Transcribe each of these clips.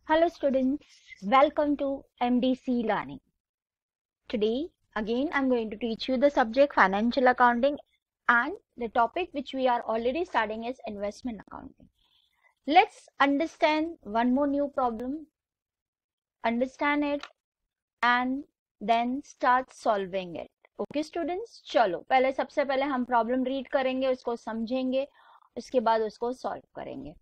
Hello students, welcome to MDC Learning. Today again I'm going to teach you the subject financial accounting and the topic which we are already studying is investment accounting. Let's understand one more new problem, understand it and then start solving it. Okay students, चलो पहले सबसे पहले हम problem read करेंगे, उसको समझेंगे, उसके बाद उसको सॉल्व करेंगे.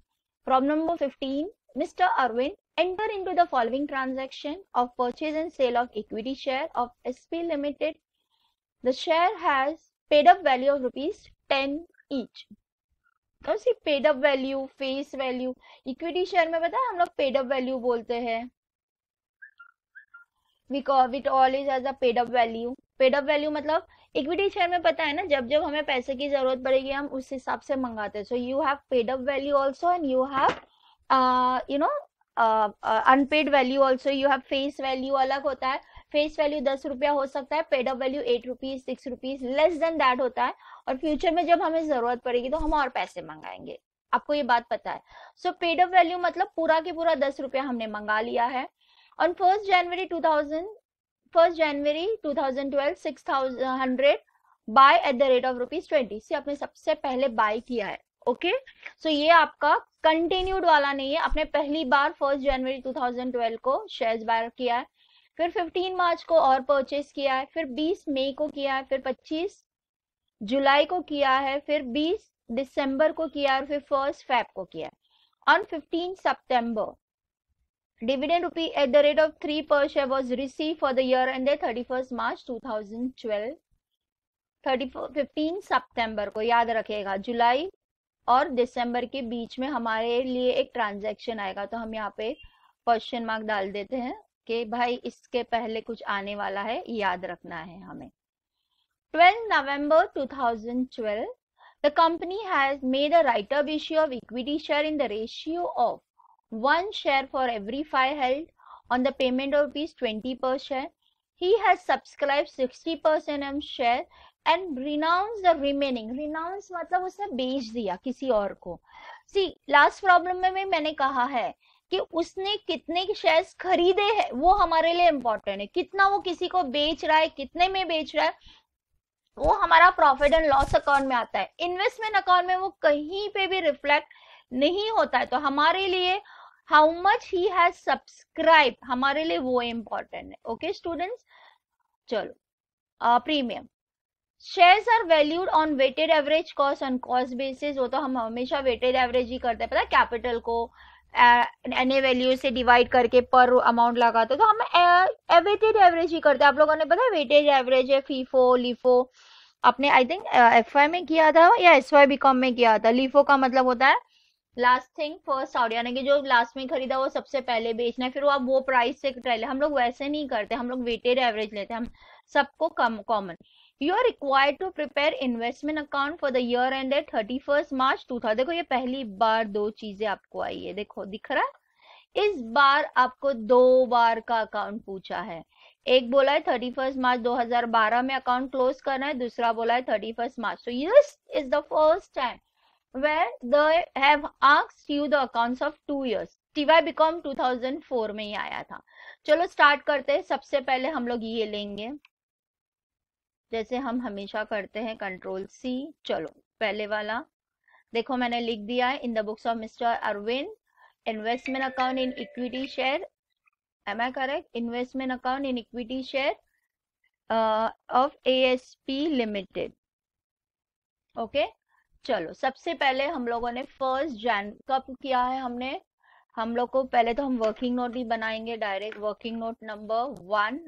Problem number 15. Mr. Arvind enter into the following transaction of purchase and sale of equity share of SP Limited. The share has paid up value of rupees 10 each. तो see paid up value, face value, equity share में पता है हम लोग paid up value बोलते हैं. We call it all is as a paid up value. Paid up value मतलब equity share में पता है ना, जब जब हमें पैसे की जरूरत पड़ेगी हम उस हिसाब से मंगाते हैं. So you have paid up value also and you have unpaid value also. You have face value अलग होता है. फेस वैल्यू 10 रुपया हो सकता है, paid up value 8 rupees 6 rupees less than that होता है. और फ्यूचर में जब हमें जरूरत पड़ेगी तो हम और पैसे मंगाएंगे. आपको ये बात पता है. सो पेड अप वैल्यू मतलब पूरा की पूरा 10 रुपया हमने मंगा लिया है. On 1st January 2012 600 by at the rate of ₹20 से आपने सबसे पहले बाय किया है. ओके सो ये आपका कंटिन्यूड वाला नहीं है. आपने पहली बार 1st जनवरी 2012 को शेयर्स बाय किया है, फिर 15 मार्च को और परचेस किया है, फिर 20 मई को किया है, फिर 25 जुलाई को किया है, फिर 20 दिसंबर को किया है, फिर 1 फेब को किया है. On 15 September dividend rupee at the rate of 3 per share was received for the year ended 31st March 2012. 15 सितंबर को याद रखिएगा, जुलाई और दिसंबर के बीच में हमारे लिए एक ट्रांजैक्शन आएगा, तो हम यहाँ पे क्वेश्चन मार्क डाल देते हैं कि भाई इसके पहले कुछ आने वाला है, याद रखना है हमें. 12 November 2012 the company has made a write-up issue of equity share in the ratio of 1 share for every 5 held on the payment of ₹20 per share. He has subscribed 60% of share and renounced the remaining. Renounce मतलब उसने बेच दिया किसी और को. See, last problem में मैंने कहा है कि उसने कितने शेयर्स खरीदे हैं वो हमारे लिए इंपॉर्टेंट है. कितना वो किसी को बेच रहा है, कितने में बेच रहा है, वो हमारा प्रॉफिट एंड लॉस अकाउंट में आता है. इन्वेस्टमेंट अकाउंट में वो कहीं पे भी रिफ्लेक्ट नहीं होता है. तो हमारे लिए how much he has subscribe, हमारे लिए वो इंपॉर्टेंट है. ओके स्टूडेंट्स, चलो premium. Shares are valued on weighted average cost on cost basis. वो तो हम हमेशा वेटेड एवरेज ही करते हैं, पता है, कैपिटल को एनए वैल्यू से डिवाइड करके पर अमाउंट लगाते हैं, तो हम वेटेड एवरेज ही करते हैं. आप लोगों ने पता है वेटेज एवरेज है फीफो लिफो, आपने आई थिंक एफवाई में किया था या एसवाई बीकॉम में किया था. लिफो का मतलब होता है लास्ट थिंग फर्स्ट आउट, यानी कि जो लास्ट में खरीदा वो सबसे पहले बेचना है, फिर वो आप वो प्राइस से ट्रायल. हम लोग वैसे नहीं करते, हम लोग वेटेड एवरेज लेते हैं, हम सबको common. You are required to prepare investment account for the year ended 31st March 2000. देखो ये पहली बार दो चीजें आपको आई है, देखो दिख रहा है. इस बार आपको 2 बार का अकाउंट पूछा है. एक बोला है 31st मार्च 2012 में अकाउंट क्लोज करना है, दूसरा बोला है 31st March. So this is the first time where they have asked you the accounts of 2 years. TY BCom 2004 में ही आया था. चलो स्टार्ट करते हैं. सबसे पहले हम लोग ये लेंगे जैसे हम हमेशा करते हैं, कंट्रोल सी. चलो पहले वाला देखो मैंने लिख दिया है, in the books of mister Arvind investment account in equity share. Am I correct? Investment account in equity share of ASP limited. Okay चलो सबसे पहले हम लोगों ने 1 जन कब किया है हमने, हम लोग को पहले तो हम वर्किंग नोट ही बनाएंगे direct. Working note number 1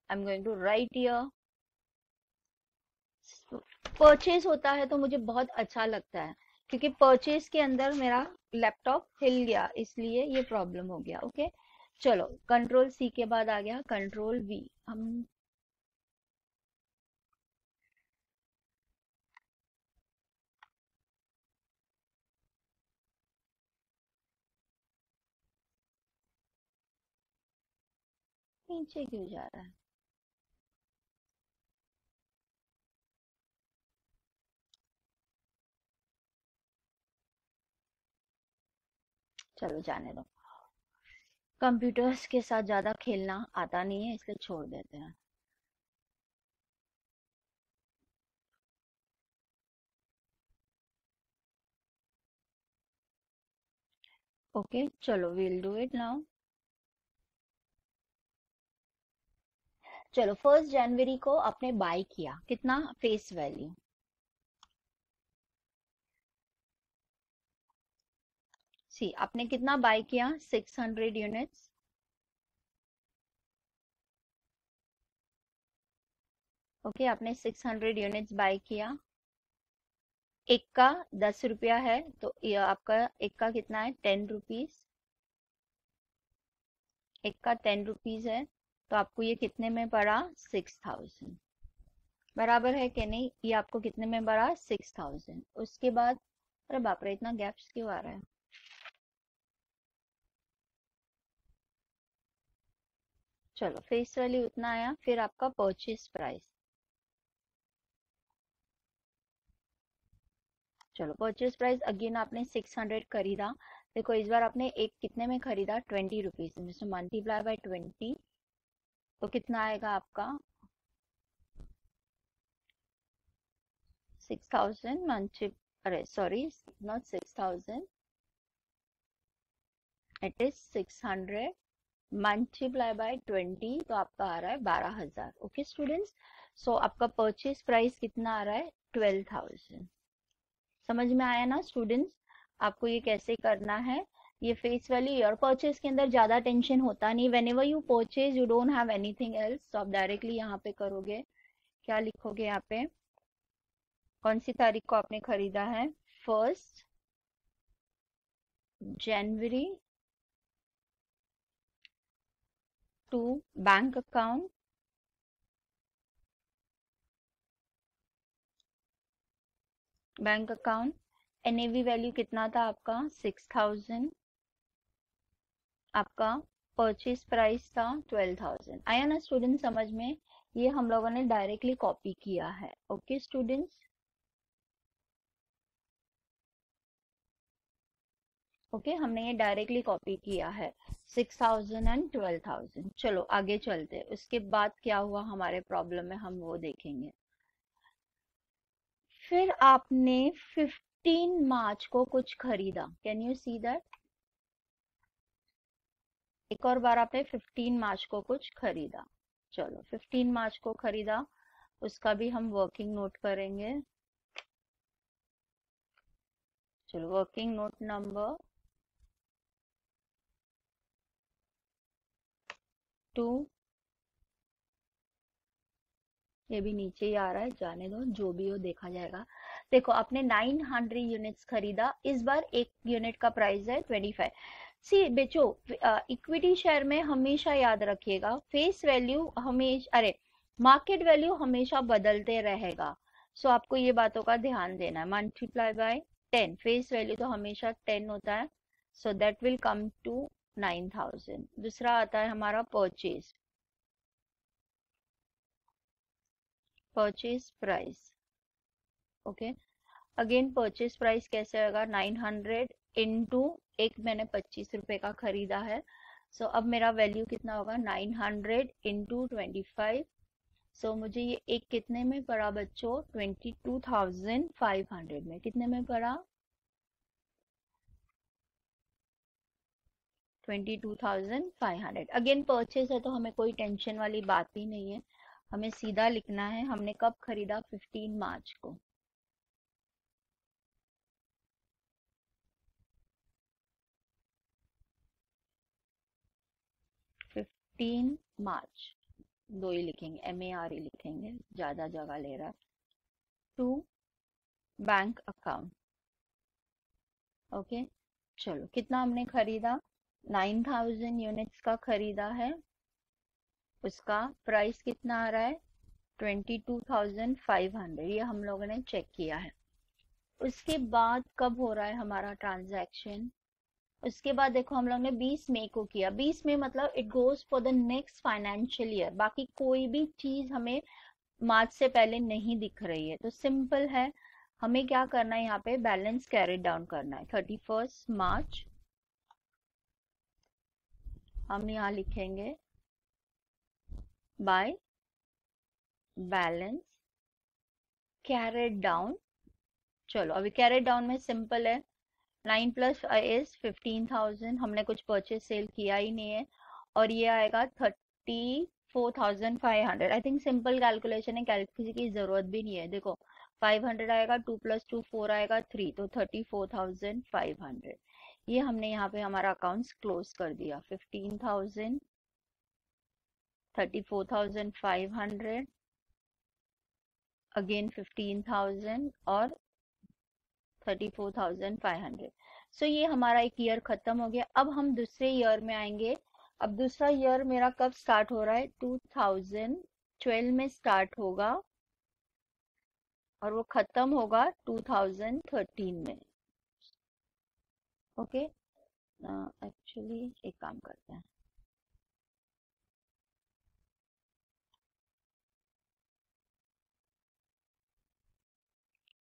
I am going to write here. Purchase होता है तो मुझे बहुत अच्छा लगता है क्योंकि परचेज के अंदर मेरा लैपटॉप हिल गया, इसलिए ये प्रॉब्लम हो गया. ओके चलो कंट्रोल सी के बाद आ गया कंट्रोल वी. हम नीचे क्यों जा रहा है? चलो जाने दो. कंप्यूटर्स के साथ ज्यादा खेलना आता नहीं है, इसलिए छोड़ देते हैं। ओके चलो, वील डू इट नाउ। चलो, 1 जनवरी को आपने बाय किया, कितना फेस वैल्यू? सी, आपने कितना बाय किया? 600 यूनिट्स। ओके, आपने 600 यूनिट्स बाय किया। एक का 10 रुपया है, तो ये आपका एक का कितना है? 10 रुपीज। एक का 10 रुपीज है, तो आपको ये कितने में पड़ा? 6000। बराबर है कि नहीं? ये आपको कितने में पड़ा? 6000। उसके बाद, अरे बाप रे, इतना गैप्स क्यों आ रहा है? चलो, फेस वैल्यू उतना आया, फिर आपका परचेज प्राइस। चलो, परचेज प्राइस अगेन आपने 600 खरीदा। देखो, इस बार आपने एक कितने में खरीदा? 20 रुपीज में। मल्टीप्लाई बाय 20, तो कितना आएगा आपका? 6000 मल्टी, अरे sorry, not 6000, it is 600 multiply by 20, तो आपका आ रहा है 12,000। ओके स्टूडेंट्स, सो आपका परचेज प्राइस कितना आ रहा है? 12,000। समझ में आया ना स्टूडेंट्स? आपको ये कैसे करना है? ये फेस वैल्यू ईयर परचेज के अंदर ज्यादा टेंशन होता नहीं। When ever you purchase, you don't have anything else, तो आप डायरेक्टली यहाँ पे करोगे। क्या लिखोगे यहाँ पे? कौन सी तारीख को आपने खरीदा है? 1 जनवरी to bank account, bank account. NAV value कितना था आपका? 6000। आपका परचेज प्राइस था 12,000। आया ना स्टूडेंट समझ में? ये हम लोगों ने डायरेक्टली कॉपी किया है। ओके स्टूडेंट्स, ओके हमने ये डायरेक्टली कॉपी किया है, 6000 एंड 12,000। चलो आगे चलते, उसके बाद क्या हुआ हमारे प्रॉब्लम में, हम वो देखेंगे। फिर आपने 15 मार्च को कुछ खरीदा। Can you see that? एक और बार आपने 15 मार्च को कुछ खरीदा। चलो, 15 मार्च को खरीदा, उसका भी हम वर्किंग नोट करेंगे। चलो, वर्किंग नोट नंबर 2, ये भी नीचे ही आ रहा है, जाने दो, जो भी हो देखा जाएगा। देखो, आपने 900 यूनिट्स खरीदा। इस बार एक यूनिट का प्राइस है 25। सी बेचो, इक्विटी शेयर में हमेशा याद रखिएगा, फेस वैल्यू हमेशा, अरे मार्केट वैल्यू हमेशा बदलते रहेगा। सो आपको ये बातों का ध्यान देना है। मल्टीप्लाई बाय 10, फेस वैल्यू तो हमेशा 10 होता है, so that will come to 9000। दूसरा आता है हमारा purchase, purchase price. Okay, again purchase price कैसे होगा? 900 इंटू, एक मैंने 25 रुपए का खरीदा है, सो अब मेरा वैल्यू कितना होगा? 900 इंटू 25। सो मुझे ये एक कितने में पड़ा बच्चों? 22,500 में। कितने में पड़ा? 22,500। अगेन परचेज है, तो हमें कोई टेंशन वाली बात ही नहीं है, हमें सीधा लिखना है हमने कब खरीदा? 15 मार्च को। 15 मार्च, दो ही लिखेंगे, MAR ही लिखेंगे, ज्यादा जगह ले रहा है। To bank account. ओके, चलो कितना हमने खरीदा? 9,000 यूनिट्स का खरीदा है, उसका प्राइस कितना आ रहा है? 22,500, ये हम लोगों ने चेक किया है। उसके बाद कब हो रहा है हमारा ट्रांजैक्शन? उसके बाद देखो, हम लोग ने 20 मई को किया। 20 मई मतलब it goes for the next financial year. बाकी कोई भी चीज हमें मार्च से पहले नहीं दिख रही है, तो सिंपल है, हमें क्या करना है, यहाँ पे बैलेंस कैरी डाउन करना है। 31 मार्च हम यहाँ लिखेंगे बाय बैलेंस कैरेट डाउन। चलो अभी कैरेट डाउन में सिंपल है, 9 प्लस इज 15,000, हमने कुछ परचेज सेल किया ही नहीं है, और ये आएगा 34,500। आई थिंक सिंपल कैलकुलेशन है, कैलकुलेशन की जरूरत भी नहीं है। देखो 500 आएगा, 2 + 2 4 आएगा 3, तो 34,500। ये हमने यहाँ पे हमारा अकाउंट्स क्लोज कर दिया। 15,000, 34,500, अगेन 15,000 और 34,500। सो ये हमारा एक ईयर खत्म हो गया। अब हम दूसरे ईयर में आएंगे। अब दूसरा ईयर मेरा कब स्टार्ट हो रहा है? 2012 में स्टार्ट होगा और वो खत्म होगा 2013 में। ओके, एक्चुअली एक काम करते हैं,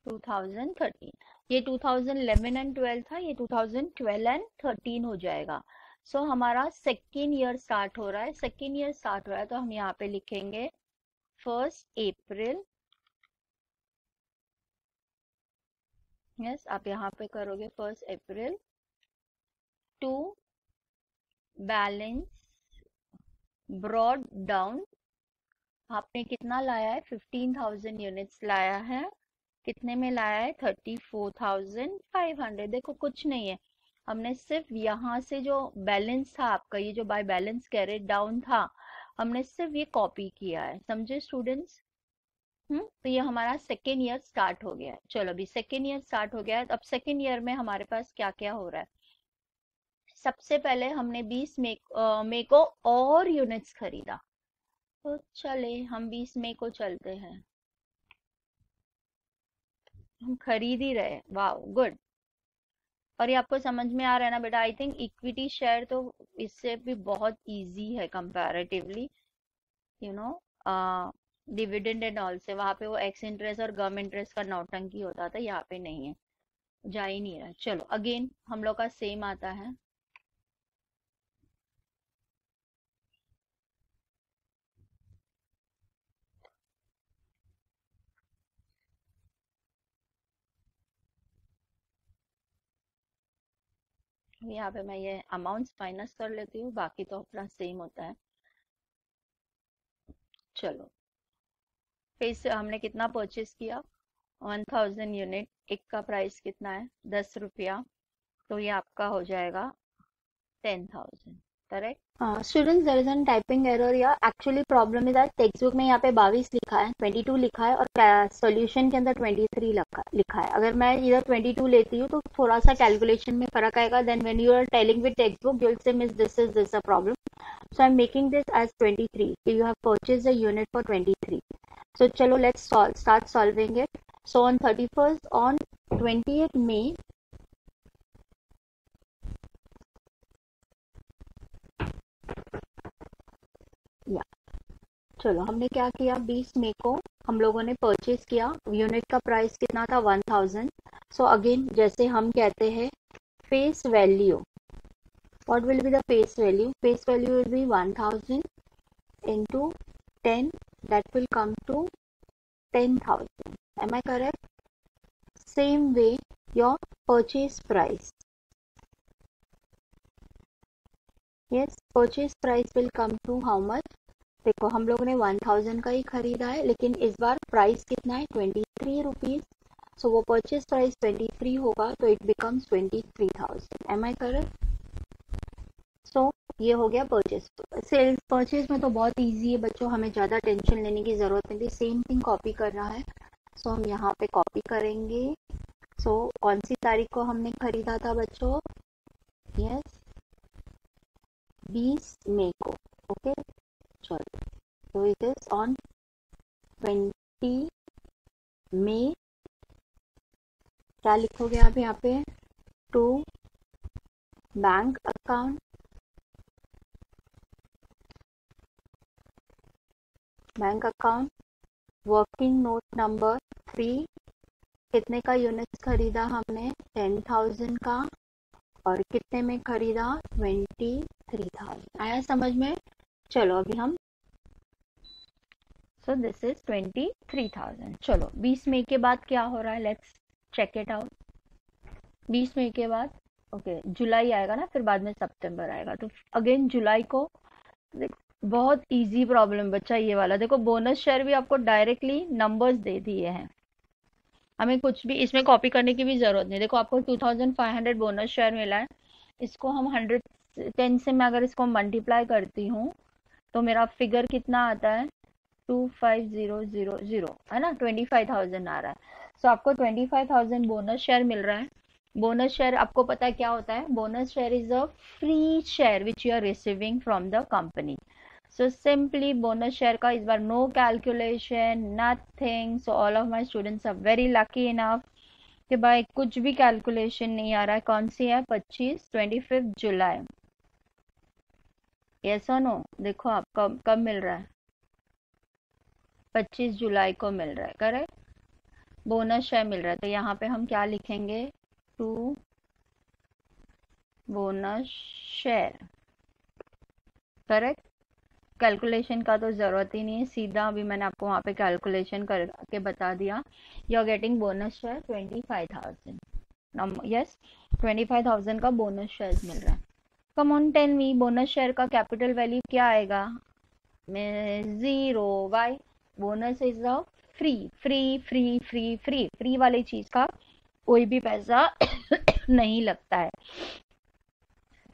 टू 2013, ये 2011 एंड 12 था, ये 2012 एंड 13 हो जाएगा। सो हमारा सेकेंड ईयर स्टार्ट हो रहा है। सेकेंड ईयर स्टार्ट हो रहा है तो हम यहाँ पे लिखेंगे 1 अप्रैल। यस, आप यहाँ पे करोगे 1 अप्रैल टू बैलेंस ब्रॉड डाउन। आपने कितना लाया है? 15,000 यूनिट्स लाया है। कितने में लाया है? 34,500। देखो कुछ नहीं है, हमने सिर्फ यहाँ से जो बैलेंस था आपका, ये जो बाय बैलेंस कैरेट डाउन था, हमने सिर्फ ये कॉपी किया है। समझे स्टूडेंट्स? तो ये हमारा सेकेंड ईयर स्टार्ट हो गया है। चलो अभी सेकेंड ईयर स्टार्ट हो गया है। अब सेकेंड ईयर में हमारे पास क्या क्या हो रहा है? सबसे पहले हमने 20 मई को और यूनिट्स खरीदा। तो चले हम 20 मई को चलते हैं, हम खरीद ही रहे। वाह, गुड। और ये आपको समझ में आ रहा है ना बेटा? आई थिंक इक्विटी शेयर तो इससे भी बहुत इजी है comparatively, you know. Dividend and all से वहां पे वो एक्स इंटरेस्ट और गवर्नमेंट इंटरेस्ट का नौटंकी होता था, यहाँ पे नहीं है, जा ही नहीं रहा। चलो अगेन हम लोग का सेम आता है। यहाँ पे मैं ये अमाउंट्स माइनस कर लेती हूँ, बाकी तो अपना सेम होता है। चलो फिर से हमने कितना परचेज किया? 1000 यूनिट। एक का प्राइस कितना है? 10 रुपया। तो ये आपका हो जाएगा 10,000। Correct? Students, there is an typing error या actually problem is that text book में यहाँ पे 22 लिखा है, 22 लिखा है, और सॉल्यूशन के अंदर 23 लिखा है। अगर मैं इधर 22 लेती हूँ तो थोड़ा सा कैलकुलेशन में फर्क आएगा। Then when you are tallying with textbook you will say miss this is this a problem, so I'm making this as 23. You have purchased a unit for 23. So chalo, let's start solving it. So on 31st, on 20th May, चलो हमने क्या किया? 20 मई को हम लोगों ने purchase किया। Unit का प्राइस कितना था? 1000। सो अगेन जैसे हम कहते हैं face value, what will be the face value? Face value will be 1000 into 10, that will come to 10,000. Am I correct? Same way your purchase price, yes, purchase price will come to how much? देखो हम लोगों ने 1000 का ही खरीदा है, लेकिन इस बार price कितना है? 23 रुपीज। सो वो परचेज प्राइस 23 होगा, तो it becomes 23,000। Am I correct? So ये हो गया परचेज। सेल्स परचेज में तो बहुत इजी है बच्चों, हमें ज़्यादा टेंशन लेने की ज़रूरत नहीं, सेम थिंग कॉपी करना है। सो हम यहाँ पे कॉपी करेंगे। सो कौन सी तारीख को हमने खरीदा था बच्चों? यस, 20 मई को। ओके, चलो तो इट इज ऑन 20 मई। क्या लिखोगे आप यहाँ पे? To bank account, bank account working note number 3। कितने का यूनिट्स खरीदा हमने? 10,000 का। और कितने में खरीदा? 23,000। आई आया समझ में? चलो अभी हम सो दिस इज 23,000। चलो 20 मई के बाद क्या हो रहा है, लेट्स चेक इट आउट। 20 मई के बाद ओके जुलाई आएगा ना, फिर बाद में सितंबर आएगा। तो अगेन जुलाई को बहुत इजी प्रॉब्लम बच्चा ये वाला। देखो बोनस शेयर भी आपको डायरेक्टली नंबर्स दे दिए हैं, हमें कुछ भी इसमें कॉपी करने की भी जरूरत नहीं। देखो आपको 2500 बोनस शेयर मिला है, इसको हम 110 से मैं अगर इसको मल्टीप्लाई करती हूँ तो मेरा फिगर कितना आता है, 25000 है ना, 25,000 आ रहा है। सो आपको 25,000 बोनस शेयर मिल रहा है। बोनस शेयर आपको पता है क्या होता है, bonus share is a free share which you are receiving from the company. So simply bonus share का इस बार no calculation nothing. So all of my students are very lucky enough कि भाई कुछ भी कैलकुलेशन नहीं आ रहा है। कौन सी है, 25 जुलाई। यस और नो? देखो आप कब कब मिल रहा है, 25 जुलाई को मिल रहा है, करेक्ट। बोनस शेयर मिल रहा है, तो यहाँ पे हम क्या लिखेंगे, to bonus share, correct. Calculation का तो जरूरत ही नहीं है, सीधा अभी मैंने आपको वहां पे कैलकुलेशन करके बता दिया। You are getting bonus share 25,000। Yes 25,000 का बोनस शेयर मिल रहा है। Come on tell me, bonus share का कैपिटल वैल्यू क्या आएगा, में 0। Why? Bonus is a free free free free free free वाली चीज का कोई भी पैसा नहीं लगता है।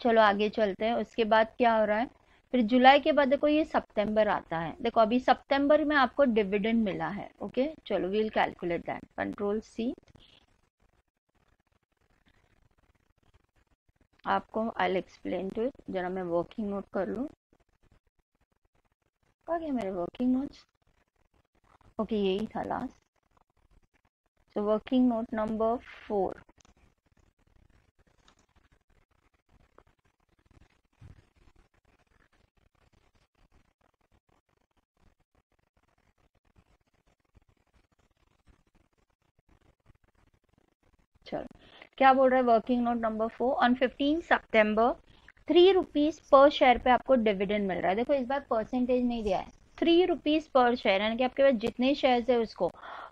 चलो आगे चलते हैं। उसके बाद क्या हो रहा है, फिर जुलाई के बाद देखो ये सितंबर आता है। देखो अभी सितंबर में आपको डिविडेंड मिला है, ओके। चलो we'll calculate that, control C. आपको आई एक्सप्लेन टू इट। जरा मैं वर्किंग नोट कर लूँ, कहाँ गया मेरे वर्किंग नोट्स, ओके यही था लास्ट। सो वर्किंग नोट नंबर 4। चलो क्या बोल रहा है working note number 4, on 15 September 3 rupees per share पे आपको डिविडेंड मिल रहा है। देखो इस बार परसेंटेज नहीं दिया है, 3 रुपीज पर शेयर, यानी कि आपके पास जितने शेयर है उसको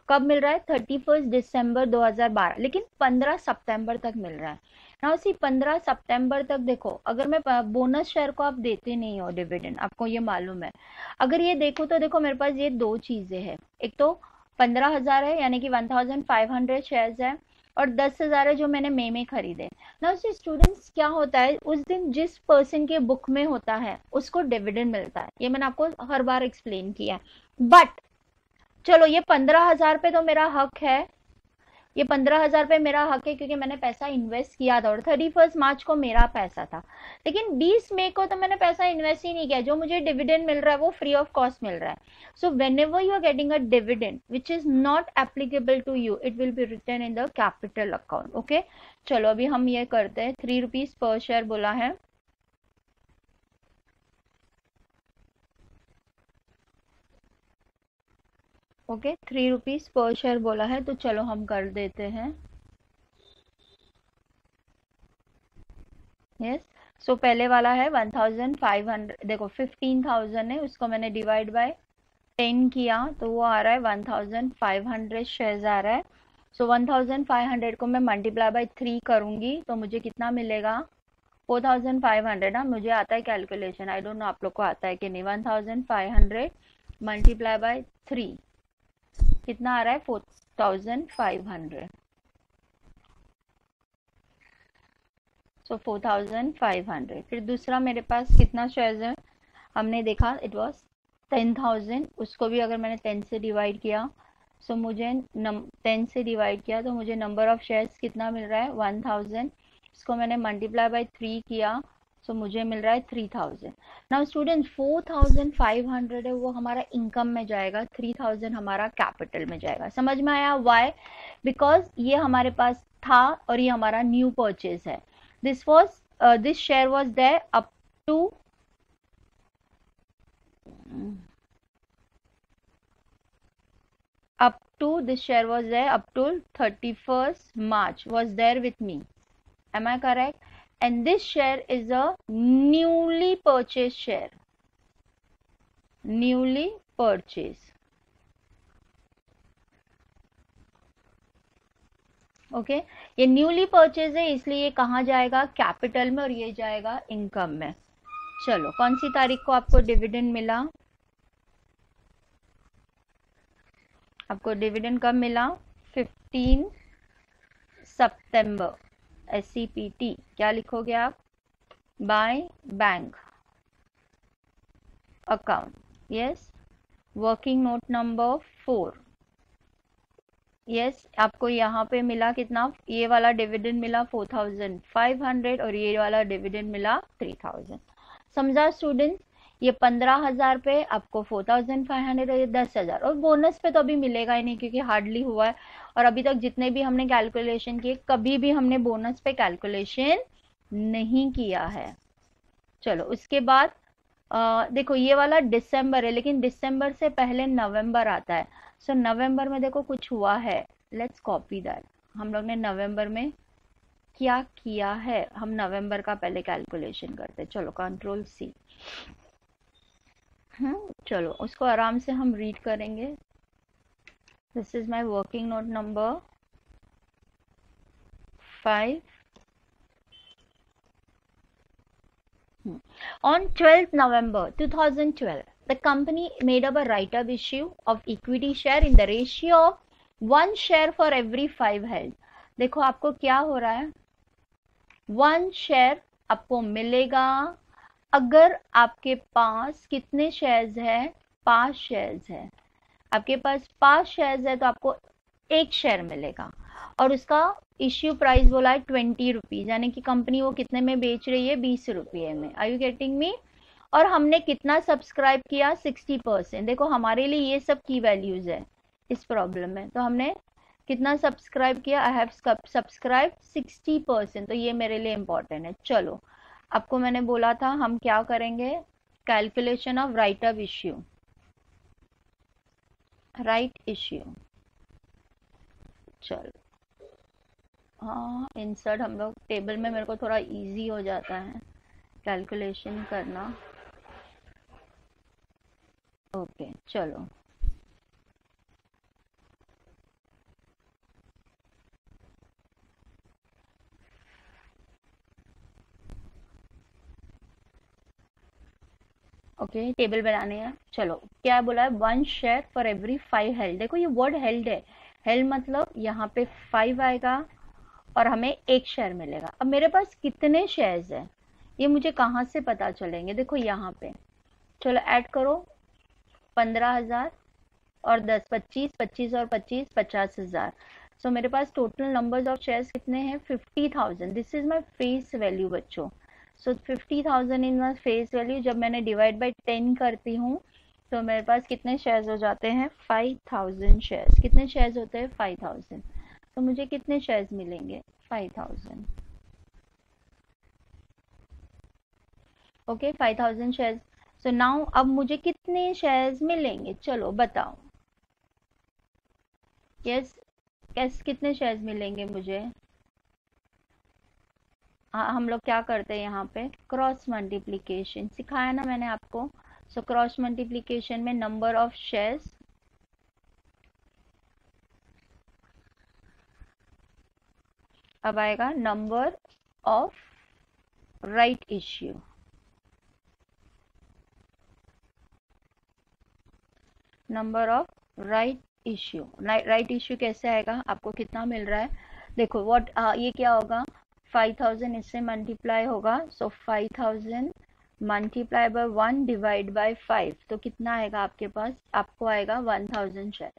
कब मिल रहा है, 31 दिसंबर 2012, लेकिन 15 सितंबर तक मिल रहा है ना। उसी 15 सितंबर तक देखो, अगर मैं बोनस शेयर को आप देते नहीं हो डिविडेंड, आपको ये मालूम है। अगर ये देखो तो देखो मेरे पास ये दो चीजें हैं, एक तो 15,000 है यानी कि 1500 शेयर है, और 10,000 है जो मैंने मई में खरीदे ना। उससे स्टूडेंट्स क्या होता है, उस दिन जिस पर्सन के बुक में होता है उसको डिविडेंड मिलता है, ये मैंने आपको हर बार एक्सप्लेन किया है। बट चलो ये 15,000 पे तो मेरा हक है, ये 15,000 पे मेरा हक है क्योंकि मैंने पैसा इन्वेस्ट किया था और 31 मार्च को मेरा पैसा था। लेकिन 20 मई को तो मैंने पैसा इन्वेस्ट ही नहीं किया, जो मुझे डिविडेंड मिल रहा है वो फ्री ऑफ कॉस्ट मिल रहा है। So whenever you are getting a dividend which is not applicable to you, it will be return in the capital account, okay. चलो अभी हम ये करते हैं, 3 रुपीज पर शेयर बोला है, ओके 3 रुपीज पर शेयर बोला है, तो चलो हम कर देते हैं। यस सो पहले वाला है 1500, देखो 15,000 है, उसको मैंने डिवाइड बाय 10 किया तो वो आ रहा है 1500 शेयर्स आ रहा है। सो 1500 को मैं मल्टीप्लाई बाय 3 करूंगी तो मुझे कितना मिलेगा, 4500 ना। मुझे आता है कैलकुलेशन, आई डोंट नो आप लोग को आता है कि नहीं। 1500 मल्टीप्लाई बाय 3 कितना आ रहा है, 4500। सो 4500। फिर दूसरा मेरे पास कितना शेयर्स है, हमने देखा इट वाज 10,000, उसको भी अगर मैंने 10 से डिवाइड किया, सो मुझे 10 से डिवाइड किया तो मुझे नंबर ऑफ शेयर्स कितना मिल रहा है, 1000। इसको मैंने मल्टीप्लाई बाय 3 किया, सो मुझे मिल रहा है 3000। नाउ स्टूडेंट्स 4500 है वो हमारा इनकम में जाएगा, 3000 हमारा कैपिटल में जाएगा। समझ में आया वाई? बिकॉज ये हमारे पास था और ये हमारा न्यू परचेज है। this share was there up to this share was there up to 31st March was there with me. Am I correct? and this share is a newly purchased share. Newly purchased. Okay ये newly purchase है, इसलिए ये कहाँ जाएगा? Capital में, और ये जाएगा इनकम में। चलो कौन सी तारीख को आपको डिविडेंड मिला? आपको डिविडेंड कब मिला? 15 सितंबर। SCPT क्या लिखोगे आप? Bye bank account. Yes. Working note number 4। Yes आपको यहाँ पे मिला कितना? ये वाला डिविडेंड मिला 4500 और ये वाला डिविडेंड मिला 3000। समझा स्टूडेंट? ये 15,000 पे आपको 4500 और ये 10,000, और बोनस पे तो अभी मिलेगा ही नहीं क्योंकि हार्डली हुआ है, और अभी तक जितने भी हमने कैलकुलेशन किए कभी भी हमने बोनस पे कैलकुलेशन नहीं किया है। चलो उसके बाद देखो ये वाला दिसंबर है, लेकिन दिसंबर से पहले नवंबर आता है। सो नवंबर में देखो कुछ हुआ है, लेट्स कॉपी दैट। हम लोग ने नवंबर में क्या किया है? हम नवंबर का पहले कैलकुलेशन करते। चलो कंट्रोल C। चलो उसको आराम से हम रीड करेंगे। This is my working note number 5। On 12th November 2012, the company made up a write-up issue of equity share in the ratio of 1 share for every 5 held. देखो आपको क्या हो रहा है? 1 शेयर आपको मिलेगा अगर आपके पास कितने शेयर्स है? 5 शेयर्स है। आपके पास 5 शेयर्स है तो आपको 1 शेयर मिलेगा, और उसका इश्यू प्राइस बोला है 20 रुपीज, यानी कि कंपनी वो कितने में बेच रही है? 20 रुपये में। Are you getting me? और हमने कितना सब्सक्राइब किया? 60%। देखो हमारे लिए ये सब की वैल्यूज है इस प्रॉब्लम में, तो हमने कितना सब्सक्राइब किया? आई हैव सब्सक्राइब 60%, तो ये मेरे लिए इंपॉर्टेंट है। चलो आपको मैंने बोला था हम क्या करेंगे? Calculation of right of issue. Right issue. चलो हाँ इंसर्ट हम लोग टेबल में, मेरे को थोड़ा इजी हो जाता है कैलकुलेशन करना। ओके चलो ओके टेबल बनाने हैं। चलो क्या बोला है? 1 शेयर फॉर एवरी 5 हेल्ड। देखो ये वर्ड हेल्ड है, हेल्ड मतलब यहाँ पे 5 आएगा और हमें 1 शेयर मिलेगा। अब मेरे पास कितने शेयर्स है ये मुझे कहाँ से पता चलेंगे? देखो यहाँ पे चलो ऐड करो 15,000 और 10 25, 25 और 25 50,000। सो मेरे पास टोटल नंबर्स ऑफ शेयर्स कितने हैं? 50,000। This is my face value बच्चों। सो 50,000 इन माई फेस वैल्यू। जब मैंने डिवाइड बाई 10 करती हूँ तो मेरे पास कितने शेयर्स हो जाते हैं? 5,000 शेयर्स। कितने शेयर्स होते हैं? 5,000। तो मुझे कितने शेयर्स मिलेंगे? 5,000। Okay 5,000 shares. सो नाउ अब मुझे कितने शेयर्स मिलेंगे? चलो बताओ। यस कैस कितने शेयर्स मिलेंगे मुझे? हम लोग क्या करते हैं यहाँ पे? क्रॉस मल्टीप्लीकेशन सिखाया ना मैंने आपको। सो क्रॉस मल्टीप्लीकेशन में नंबर ऑफ शेयर्स अब आएगा number of right issue. Number of right issue. Right issue कैसे आएगा? आपको कितना मिल रहा है? देखो व्हाट ये क्या होगा? 5,000 इससे मल्टीप्लाई होगा। सो 5,000 मल्टीप्लाई बाय 1 डिवाइड बाय 5, तो कितना आएगा आपके पास? आपको आएगा 1,000 शेयर।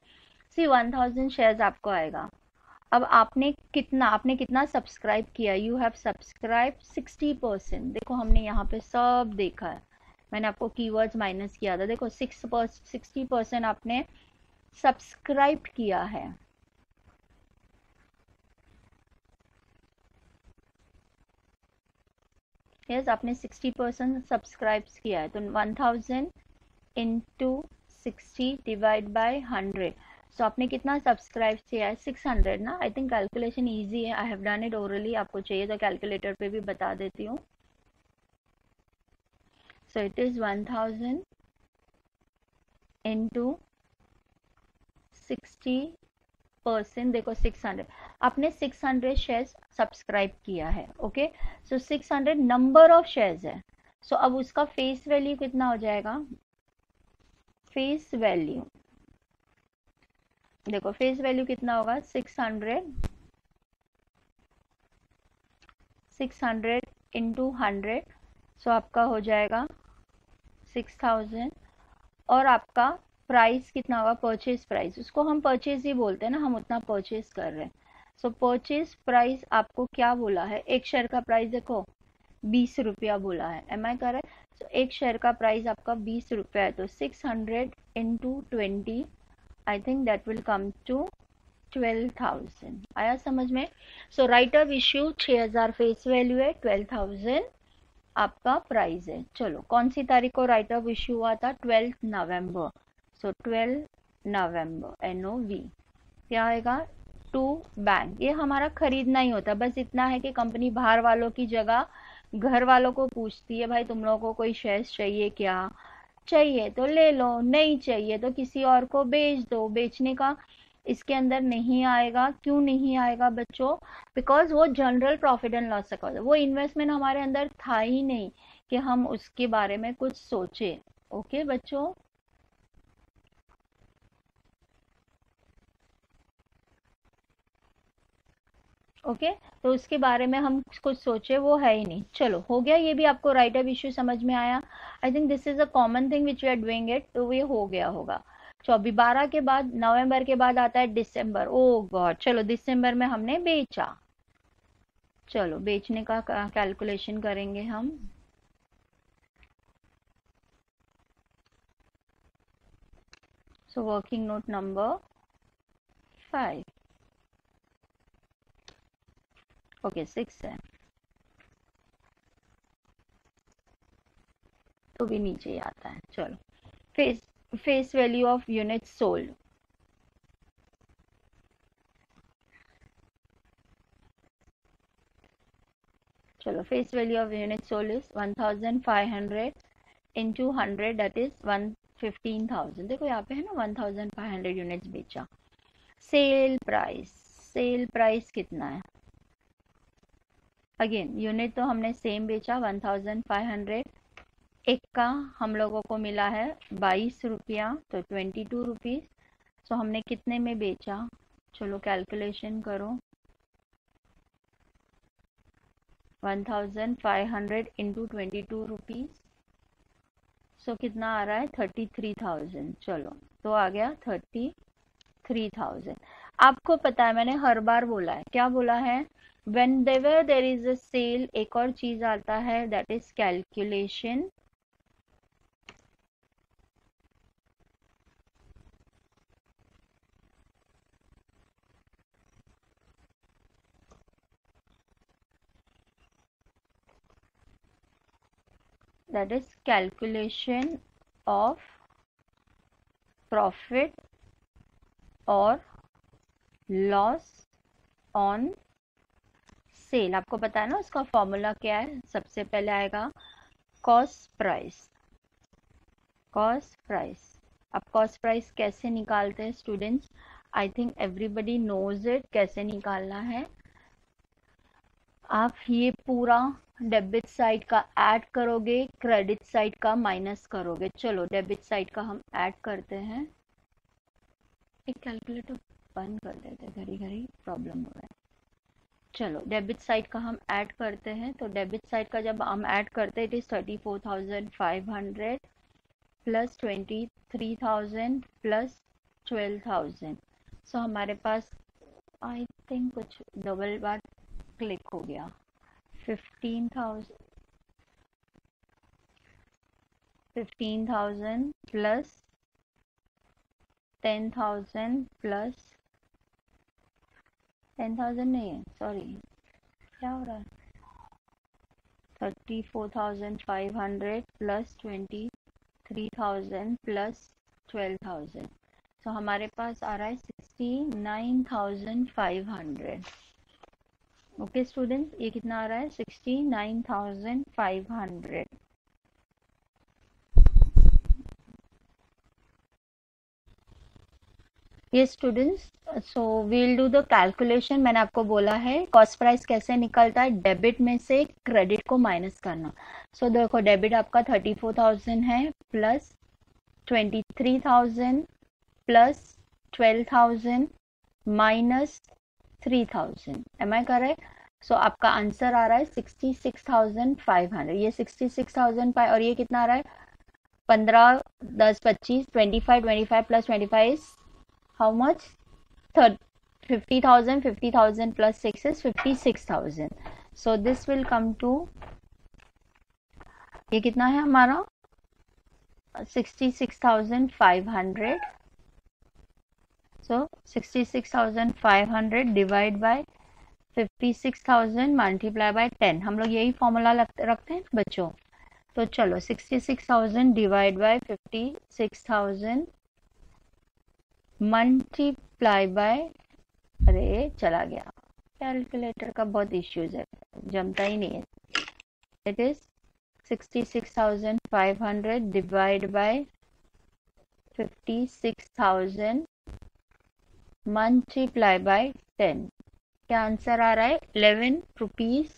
सी 1,000 शेयर्स आपको आएगा। अब आपने कितना सब्सक्राइब किया? You have subscribe 60%। देखो हमने यहाँ पे सब देखा है, मैंने आपको कीवर्ड्स माइनस किया था। देखो 60% आपने सब्सक्राइब किया है। यस आपने 60% सब्सक्राइब किया है, तो 1,000 इंटू 60 डिवाइड बाय 100। सो आपने कितना सब्सक्राइब किया है? 600 ना। आई थिंक कैलकुलेशन इजी है, I have done it orally. आपको चाहिए तो कैलकुलेटर पे भी बता देती हूँ। So it is 1000 into 60%। देखो 600, आपने 600 शेयर्स सब्सक्राइब किया है। Okay, so 600 number of shares है। सो अब उसका फेस वैल्यू कितना हो जाएगा? फेस वैल्यू देखो, फेस वैल्यू कितना होगा? 600 इंटू 100, सो आपका हो जाएगा 6000। और आपका प्राइस कितना होगा? परचेज प्राइस, उसको हम परचेज ही बोलते हैं ना, हम उतना परचेज कर रहे हैं। सो परचेज प्राइस आपको क्या बोला है? एक शेयर का प्राइस देखो 20 रुपया बोला है, एम आई करेक्ट? सो एक शेयर का प्राइस आपका 20 रुपया है, तो 600 into 20, I think that will come to 12,000। आया समझ में? So right of issue 6000 face value है, 12,000 आपका प्राइस है। चलो, कौन सी तारीख को राइट ऑफ इश्यू हुआ था? 12 नवंबर। सो 12 नवंबर, NOV क्या आएगा? To bank. ये हमारा खरीदना ही होता है, बस इतना है कि कंपनी बाहर वालों की जगह घर वालों को पूछती है, भाई तुम लोगों को कोई शेयर्स चाहिए क्या? चाहिए तो ले लो, नहीं चाहिए तो किसी और को बेच दो। बेचने का इसके अंदर नहीं आएगा। क्यों नहीं आएगा बच्चों? बिकॉज वो general profit and loss account, वो इन्वेस्टमेंट हमारे अंदर था ही नहीं कि हम उसके बारे में कुछ सोचे। ओके बच्चों, ओके तो उसके बारे में हम कुछ सोचे वो है ही नहीं। चलो हो गया, ये भी आपको राइट ऑफ इश्यू समझ में आया। I think this is a common thing which we are doing it, तो ये हो गया होगा। 24 12 के बाद, नवंबर के बाद आता है दिसंबर। ओ गॉड, चलो दिसंबर में हमने बेचा। चलो बेचने का कैलकुलेशन करेंगे हम। So working note number 5, okay 6 है तो भी नीचे ही आता है। चलो, face face value of unit sold. चलो, face value of unit sold is 1500 into 100, that is 15,000। देखो यहाँ पे है ना 1500 यूनिट्स बेचा। सेल प्राइस, सेल प्राइस कितना है? अगेन यूनिट तो हमने सेम बेचा 1500, एक का हम लोगों को मिला है 22 रुपया, तो 22 रुपीज। सो हमने कितने में बेचा? चलो कैलकुलेशन करो। 1500 इंटू 22 रुपीज, सो कितना आ रहा है? 33,000। चलो, तो आ गया 33,000। आपको पता है मैंने हर बार बोला है, क्या बोला है? Whenever there is a sale, एक और चीज आता है, that is calculation that is calculation of profit और लॉस ऑन सेल। आपको पता है ना उसका फॉर्मूला क्या है? सबसे पहले आएगा कॉस्ट प्राइस। कॉस्ट प्राइस, अब कॉस्ट प्राइस कैसे निकालते हैं students? I think everybody knows it, कैसे निकालना है। आप ये पूरा डेबिट साइड का ऐड करोगे, क्रेडिट साइड का माइनस करोगे। चलो डेबिट साइड का हम ऐड करते हैं। एक कैलकुलेटर बंद कर देते, घड़ी घड़ी प्रॉब्लम हो रहा है। चलो डेबिट साइड का हम ऐड करते हैं, तो डेबिट साइड का जब हम ऐड करते हैं, इट इज 34,500 प्लस 23,000 प्लस 12,000। सो हमारे पास आई थिंक कुछ डबल बार क्लिक हो गया। 15,000 प्लस 10,000 प्लस 10,000 नहीं है, सॉरी क्या हो रहा है? 34,500 प्लस 23,000 प्लस 12,000। तो हमारे पास आ रहा है 69,500। ओके स्टूडेंट्स, ये कितना आ रहा है? 69,500। ये students, so we'll do the calculation. मैंने आपको बोला है कॉस्ट प्राइस कैसे निकलता है, डेबिट में से क्रेडिट को माइनस करना। सो देखो, डेबिट आपका 34,000 है, plus 23,000 plus 12,000 minus 3,000। Am I correct? So आपका आंसर आ रहा है 66,500। ये 66,500 और ये कितना आ रहा है? 15, 10, 25, 25, 25 plus 25 is how much? 50,000, 50,000 plus 6 is 56,000. So this will come to, ये कितना है हमारा? 66,500. So 66,500 divide by 56,000 multiply by 10। हम लोग यही फॉर्मूला रखते हैं बच्चों। तो चलो 66,000 डिवाइड बाय 56,000 मल्टीप्लाई बाय, अरे चला गया, कैलकुलेटर का बहुत इश्यूज है, जमता ही नहीं है। It is 66,500 divide by 56,000 multiply by 10। क्या आंसर आ रहा है? 11 रुपीज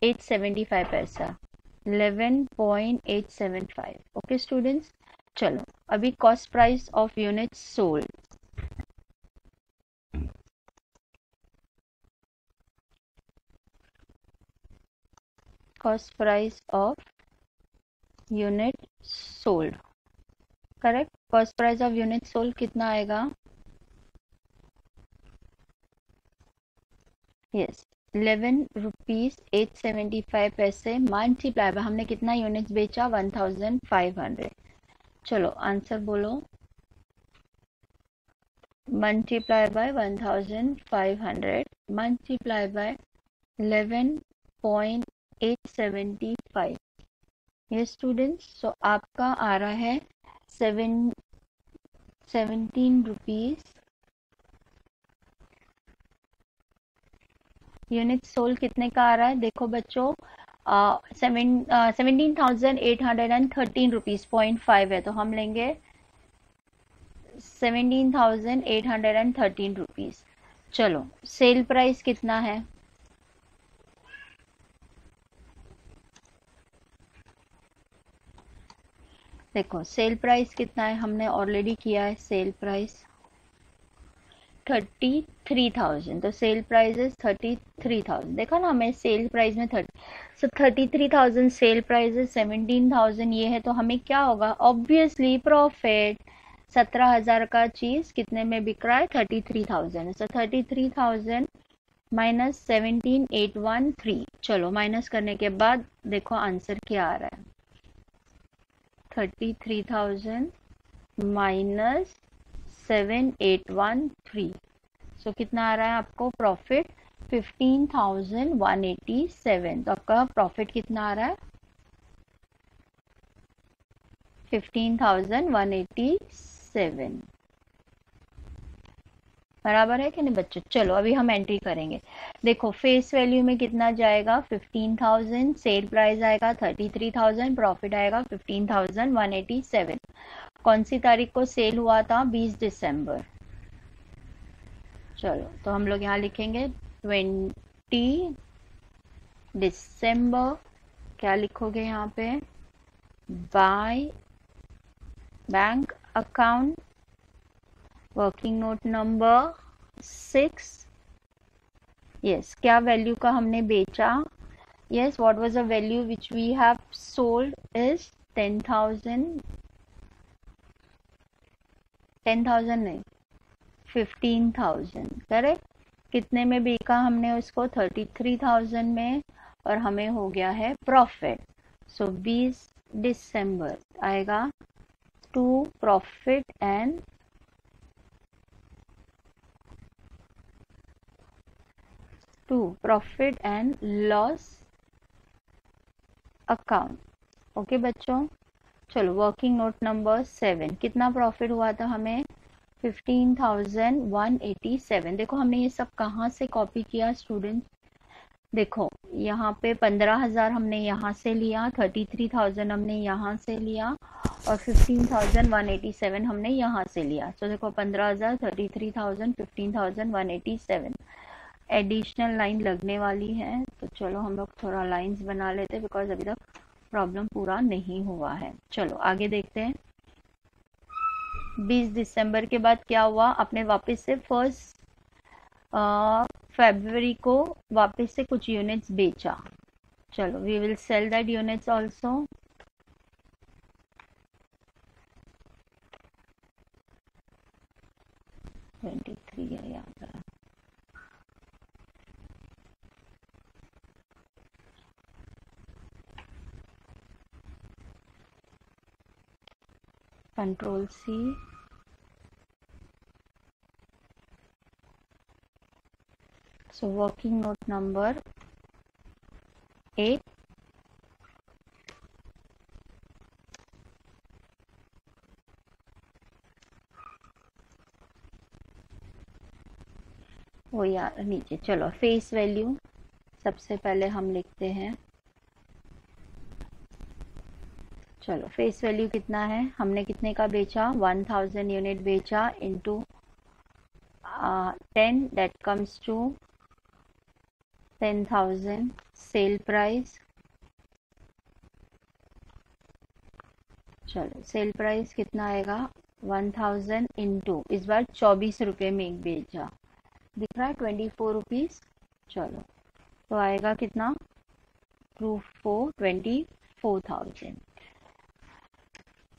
875 पैसा, 11.875। ओके स्टूडेंट्स, चलो अभी cost price of unit sold. Cost price of unit sold, correct. Cost price of unit sold कितना आएगा? यस, 11 रुपीज 875 पैसे मल्टीप्लाई बाय, हमने कितना यूनिट्स बेचा? 1500। चलो आंसर बोलो। Multiply by 1500 multiply by 11.875। ये स्टूडेंट्स, सो आपका आ रहा है 17 रुपीज। यूनिट सोल कितने का आ रहा है? देखो बच्चों, 17,813 रुपीज 0.5 है, तो हम लेंगे 17,813 रुपीज। चलो सेल प्राइस कितना है? देखो सेल प्राइस कितना है, हमने ऑलरेडी किया है सेल प्राइस 33,000, तो सेल प्राइस इज 33,000। देखा ना, हमें सेल प्राइस में 33,000 सेल प्राइस इज 17,000 ये है, तो हमें क्या होगा? Obviously profit. 17,000 का चीज कितने में बिक रहा है? 33,000। सो 33,000 माइनस 17,813। चलो माइनस करने के बाद देखो आंसर क्या आ रहा है। 33,000 माइनस 7,813। सो कितना आ रहा है आपको प्रॉफिट? 15,187। तो आपका प्रॉफिट कितना आ रहा है? 15,187। बराबर है कि नहीं बच्चों? चलो अभी हम एंट्री करेंगे। देखो फेस वैल्यू में कितना जाएगा? 15,000, सेल प्राइस आएगा 33,000, प्रॉफिट आएगा 15,187। कौन सी तारीख को सेल हुआ था? 20 दिसंबर। चलो तो हम लोग यहाँ लिखेंगे 20 दिसंबर। क्या लिखोगे यहाँ पे? By bank account working note number 6। Yes, क्या वैल्यू का हमने बेचा? Yes, what was the value which we have sold is 10,000 नहीं, 15,000, करेक्ट। कितने में बेचा हमने उसको? 33,000 में, और हमें हो गया है प्रॉफिट। सो 20 दिसंबर आएगा to profit and loss account. Okay बच्चों, चलो वर्किंग नोट नंबर 7, कितना प्रॉफिट हुआ था हमें? 15,187। देखो हमने ये सब कहाँ से कॉपी किया स्टूडेंट? देखो यहाँ पे 15,000 हमने यहाँ से लिया, 33,000 हमने यहाँ से लिया और 15,187 हमने यहाँ से लिया। तो देखो 15,000, 33,000, 15,187 एडिशनल लाइन लगने वाली है। तो चलो हम लोग थोड़ा लाइंस बना लेते हैं बिकॉज अभी तक प्रॉब्लम पूरा नहीं हुआ है। चलो आगे देखते हैं। 20 दिसंबर के बाद क्या हुआ? आपने वापस से 1 फरवरी को वापस से कुछ यूनिट्स बेचा। चलो we will sell that units also. है यहाँ पर। Control C, so working note number 8, वो यार नीचे। चलो फेस वैल्यू सबसे पहले हम लिखते हैं। चलो फेस वैल्यू कितना है? हमने कितने का बेचा? 1000 यूनिट बेचा into 10, that comes to 10,000। Sale price, चलो सेल प्राइस कितना आएगा? 1000 इंटू, इस बार 24 रुपये में एक बेचा, दिख रहा है 24 रुपीज। चलो तो आएगा कितना? Proof for 24,000।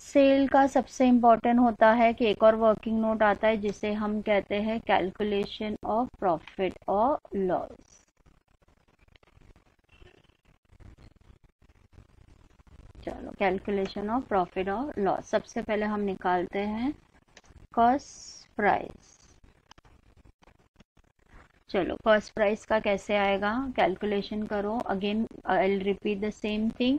सेल का सबसे इम्पोर्टेंट होता है कि एक और वर्किंग नोट आता है जिसे हम कहते हैं कैलकुलेशन ऑफ प्रॉफिट और लॉस। चलो कैलकुलेशन ऑफ प्रॉफिट और लॉस, सबसे पहले हम निकालते हैं कॉस्ट प्राइस। चलो कॉस्ट प्राइस का कैसे आएगा? कैलकुलेशन करो। Again I will repeat the same thing.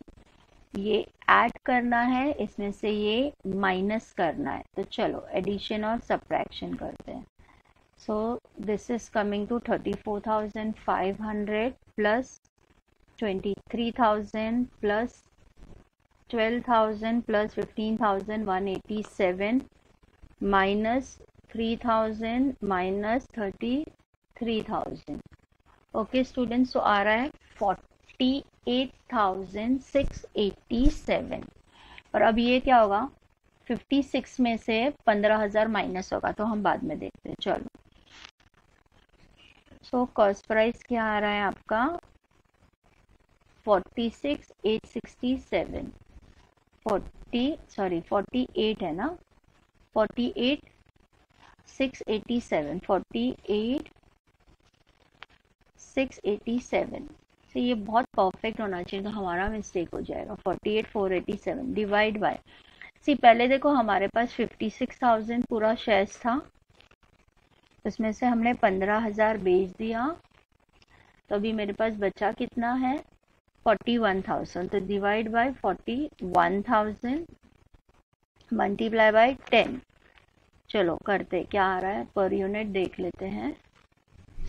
ये ऐड करना है, इसमें से ये माइनस करना है। तो चलो एडिशन और सब्ट्रैक्शन करते हैं। So this is coming to 34,500 plus 23,000 plus 12,000 plus 15,187 minus 3,000 minus 33,000। Okay students, तो आ रहा है 48,687। और अब ये क्या होगा? 56 में से 15,000 माइनस होगा, तो हम बाद में देखते हैं। चलो सो कॉस्ट प्राइस क्या आ रहा है आपका? 46,867। 48 है ना? 48,687, 48,687 से ये बहुत परफेक्ट होना चाहिए, तो हमारा मिस्टेक हो जाएगा। 48,487 डिवाइड बाय, सी पहले देखो हमारे पास 56,000 पूरा शेयर्स था, उसमें से हमने 15,000 बेच दिया, तो अभी मेरे पास बचा कितना है? 41,000। तो डिवाइड बाय 41,000 मल्टीप्लाई बाय 10। चलो करते क्या आ रहा है पर यूनिट देख लेते हैं।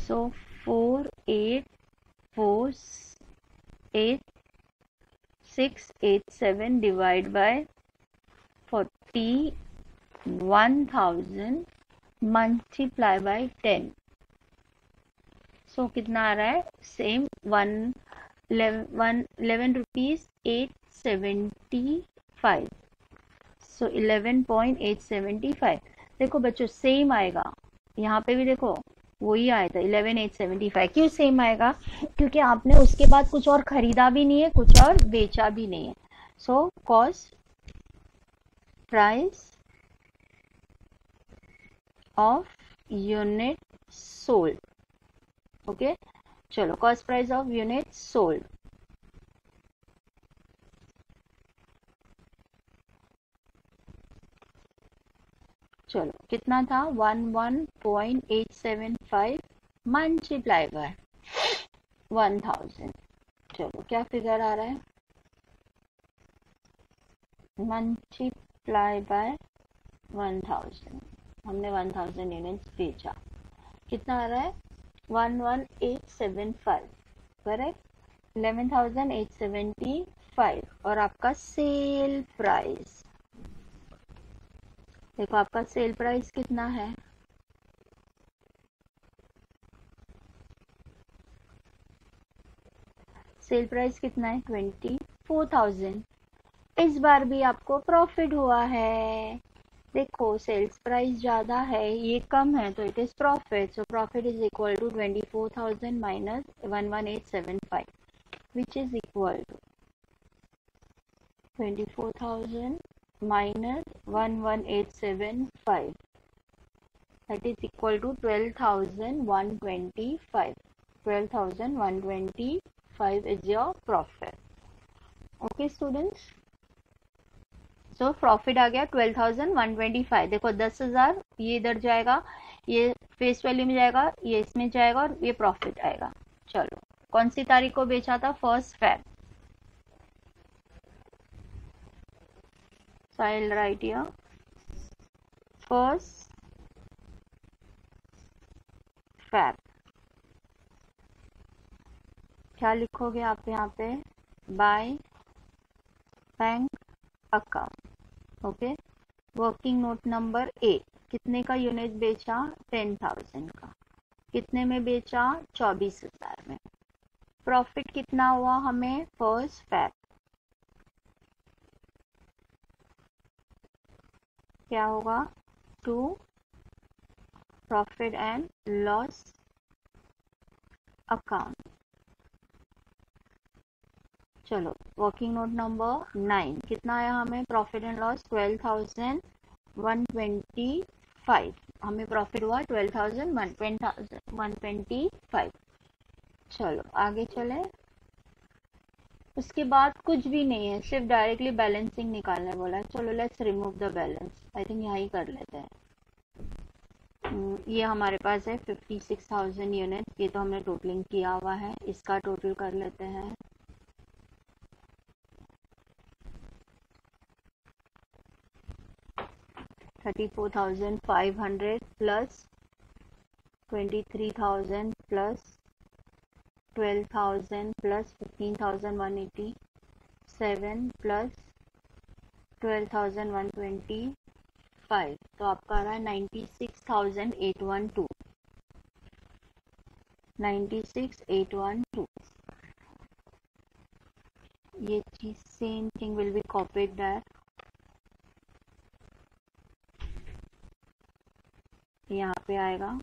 सो 48,687 डिवाइड बाय 41,000 मल्टीप्लाई बाय 10। सो कितना आ रहा है? Same 11 rupees 875। सो 11.875। देखो बच्चों सेम आएगा, यहाँ पे भी देखो वही आया था 11,875। क्यों सेम आएगा? क्योंकि आपने उसके बाद कुछ और खरीदा भी नहीं है, कुछ और बेचा भी नहीं है। So cost price of unit sold. Okay चलो cost price of unit sold. चलो कितना था? 11.875 मल्टीप्लाई बाय 1000। चलो क्या फिगर आ रहा है? Multiply by 1000। हमने 1000 यूनिट्स बेचा। कितना आ रहा है? 11875, करेक्ट। 11,875। और आपका सेल प्राइस, देखो आपका सेल प्राइस कितना है? सेल प्राइस कितना है? 24,000। इस बार भी आपको प्रॉफिट हुआ है। देखो सेल्स प्राइस ज्यादा है, ये कम है, तो it is profit. So profit is equal to 24,000 minus 11875, which is equal to 24,000 minus 11875, that is equal to 12,125. 12,125 is your profit. Okay students, so profit आ गया 12,125। देखो 10,000 ये इधर जाएगा, ये फेस वैल्यू में जाएगा, ये इसमें जाएगा और ये प्रॉफिट आएगा। चलो कौन सी तारीख को बेचा था? 1 Feb। So I'll write here 1 Feb। क्या लिखोगे आप यहाँ पे? By bank account. Okay. Working note number 8, कितने का यूनिट बेचा? 10,000 का। कितने में बेचा? 24,000 में। प्रॉफिट कितना हुआ हमें? 1 Feb। क्या होगा? To profit and loss account. चलो वर्किंग नोट नंबर 9, कितना आया हमें प्रॉफिट एंड लॉस? 12,125। हमें प्रॉफिट हुआ 12,125। चलो आगे चले। उसके बाद कुछ भी नहीं है, सिर्फ डायरेक्टली बैलेंसिंग निकालने बोला है। चलो let's remove the balance. I think यहाँ ही कर लेते हैं। ये हमारे पास है 56,000 यूनिट, ये तो हमने टोटलिंग किया हुआ है, इसका टोटल कर लेते हैं। $34,500 प्लस 23,000 प्लस 12,000 प्लस 15,187 प्लस 12,125, तो आपका आ रहा है 96,812। 96,812। ये चीज same thing will be copied that यहाँ पे आएगा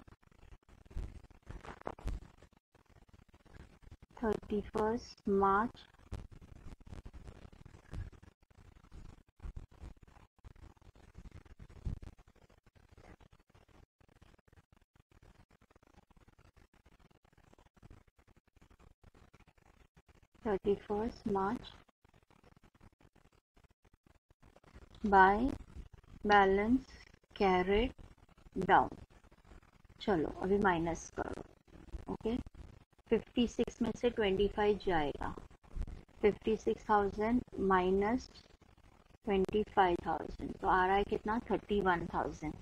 31 मार्च 31 मार्च बाय बैलेंस कैरेट डाउन। चलो अभी माइनस करो। ओके 56 में से 25 जाएगा, 56,000 माइनस 25,000, तो आ रहा है कितना? 31,000।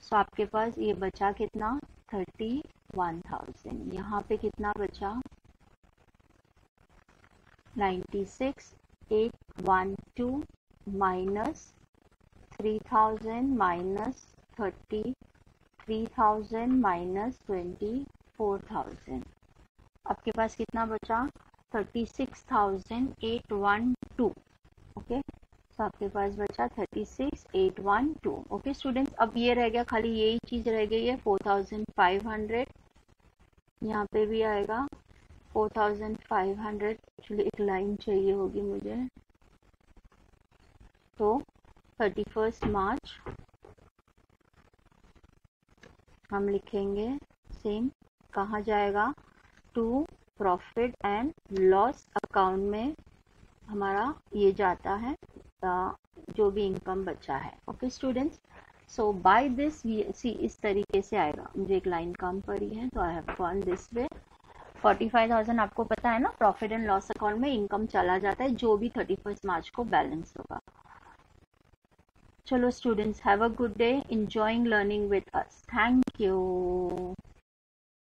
सो आपके पास ये बचा कितना? 31,000। यहाँ पे कितना बचा? 96,812 माइनस 3,000 माइनस 33,000 माइनस 24,000, आपके पास कितना बचा? 36,812। ओके तो आपके पास बचा 36,812। ओके स्टूडेंट्स, अब ये रह गया, खाली यही चीज रह गई है 4,500। यहाँ पे भी आएगा 4,500। एक्चुअली एक लाइन चाहिए होगी मुझे, तो 31 मार्च हम लिखेंगे सेम। कहाँ जाएगा? To profit and loss account में हमारा ये जाता है, जो भी इनकम बचा है। Okay students, so by this see इस तरीके से आएगा। मुझे एक लाइन कम पड़ी है तो I have gone this way. 45,000 आपको पता है ना, प्रॉफिट एंड लॉस अकाउंट में इनकम चला जाता है जो भी 31 मार्च को बैलेंस होगा। चलो students, have a good day, enjoying learning with us. Thank you.